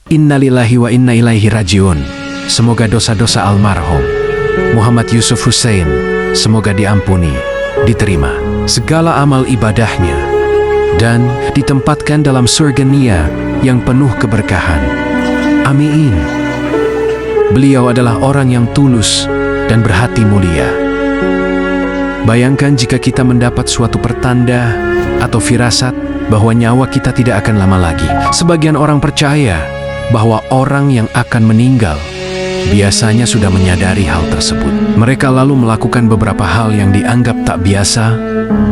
Innalillahi wa inna ilaihi rajiun. Semoga dosa-dosa almarhum Muhammad Yusuf Hussein semoga diampuni, diterima segala amal ibadahnya, dan ditempatkan dalam surga nia yang penuh keberkahan. Amin. Beliau adalah orang yang tulus dan berhati mulia. Bayangkan jika kita mendapat suatu pertanda atau firasat bahwa nyawa kita tidak akan lama lagi. Sebagian orang percaya bahwa orang yang akan meninggal biasanya sudah menyadari hal tersebut. Mereka lalu melakukan beberapa hal yang dianggap tak biasa,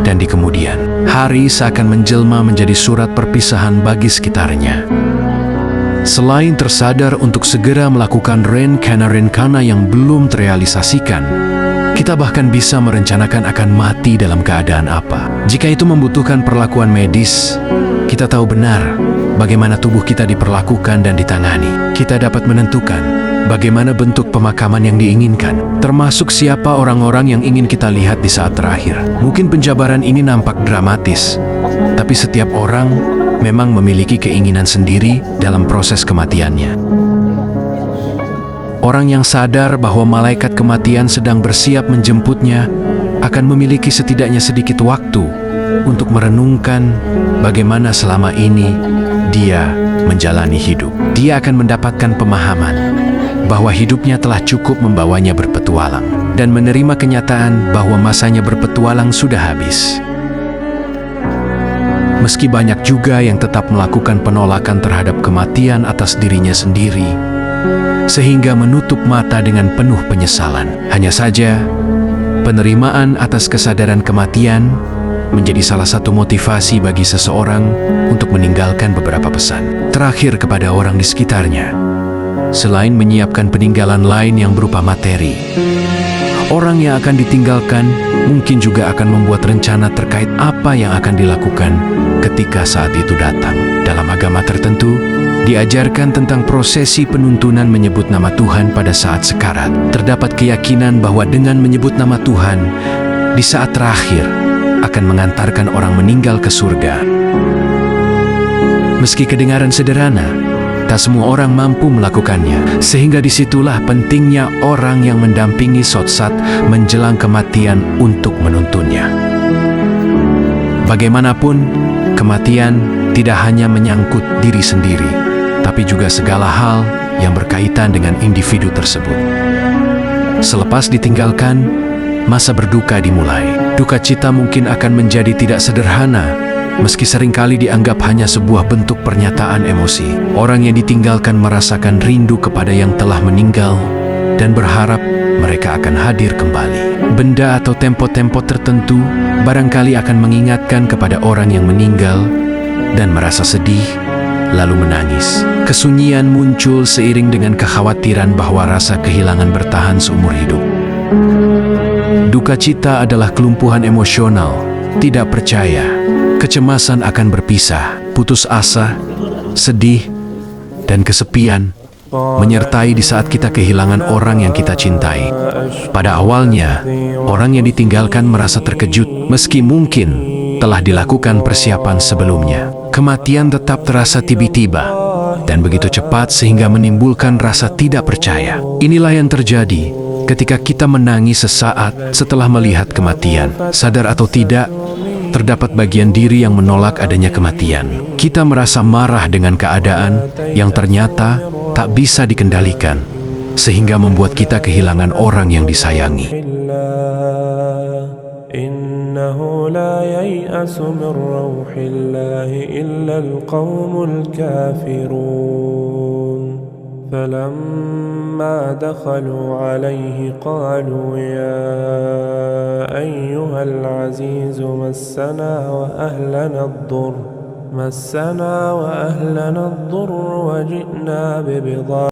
dan di kemudian hari seakan menjelma menjadi surat perpisahan bagi sekitarnya. Selain tersadar untuk segera melakukan rencana yang belum terrealisasikan, kita bahkan bisa merencanakan akan mati dalam keadaan apa. Jika itu membutuhkan perlakuan medis, kita tahu benar bagaimana tubuh kita diperlakukan dan ditangani. Kita dapat menentukan bagaimana bentuk pemakaman yang diinginkan, termasuk siapa orang-orang yang ingin kita lihat di saat terakhir. Mungkin penjabaran ini nampak dramatis, tapi setiap orang memang memiliki keinginan sendiri dalam proses kematiannya. Orang yang sadar bahwa malaikat kematian sedang bersiap menjemputnya akan memiliki setidaknya sedikit waktu untuk merenungkan bagaimana selama ini dia menjalani hidup. Dia akan mendapatkan pemahaman bahwa hidupnya telah cukup membawanya berpetualang, dan menerima kenyataan bahwa masanya berpetualang sudah habis. Meski banyak juga yang tetap melakukan penolakan terhadap kematian atas dirinya sendiri, sehingga menutup mata dengan penuh penyesalan. Hanya saja, penerimaan atas kesadaran kematian menjadi salah satu motivasi bagi seseorang untuk meninggalkan beberapa pesan terakhir kepada orang di sekitarnya. Selain menyiapkan peninggalan lain yang berupa materi, orang yang akan ditinggalkan mungkin juga akan membuat rencana terkait apa yang akan dilakukan ketika saat itu datang. Dalam agama tertentu, diajarkan tentang prosesi penuntunan menyebut nama Tuhan pada saat sekarat. Terdapat keyakinan bahwa dengan menyebut nama Tuhan di saat terakhir akan mengantarkan orang meninggal ke surga. Meski kedengaran sederhana, tak semua orang mampu melakukannya, sehingga disitulah pentingnya orang yang mendampingi saat menjelang kematian untuk menuntunnya. Bagaimanapun, kematian tidak hanya menyangkut diri sendiri, tapi juga segala hal yang berkaitan dengan individu tersebut. Selepas ditinggalkan, masa berduka dimulai. Duka cita mungkin akan menjadi tidak sederhana, meski seringkali dianggap hanya sebuah bentuk pernyataan emosi. Orang yang ditinggalkan merasakan rindu kepada yang telah meninggal dan berharap mereka akan hadir kembali. Benda atau tempo-tempo tertentu barangkali akan mengingatkan kepada orang yang meninggal dan merasa sedih, lalu menangis. Kesunyian muncul seiring dengan kekhawatiran bahwa rasa kehilangan bertahan seumur hidup. Duka cita adalah kelumpuhan emosional, tidak percaya, kecemasan akan berpisah, putus asa, sedih, dan kesepian menyertai di saat kita kehilangan orang yang kita cintai. Pada awalnya, orang yang ditinggalkan merasa terkejut, meski mungkin telah dilakukan persiapan sebelumnya. Kematian tetap terasa tiba-tiba dan begitu cepat sehingga menimbulkan rasa tidak percaya. Inilah yang terjadi ketika kita menangis sesaat setelah melihat kematian. Sadar atau tidak, terdapat bagian diri yang menolak adanya kematian. Kita merasa marah dengan keadaan yang ternyata tak bisa dikendalikan, sehingga membuat kita kehilangan orang yang disayangi. Innahu la yai'asu min rauhillahi illa al-qawmul kafirun. فلما دخلوا عليه قالوا يا أيها العزيز مسنا وأهلنا الضر وجئنا ببضاعة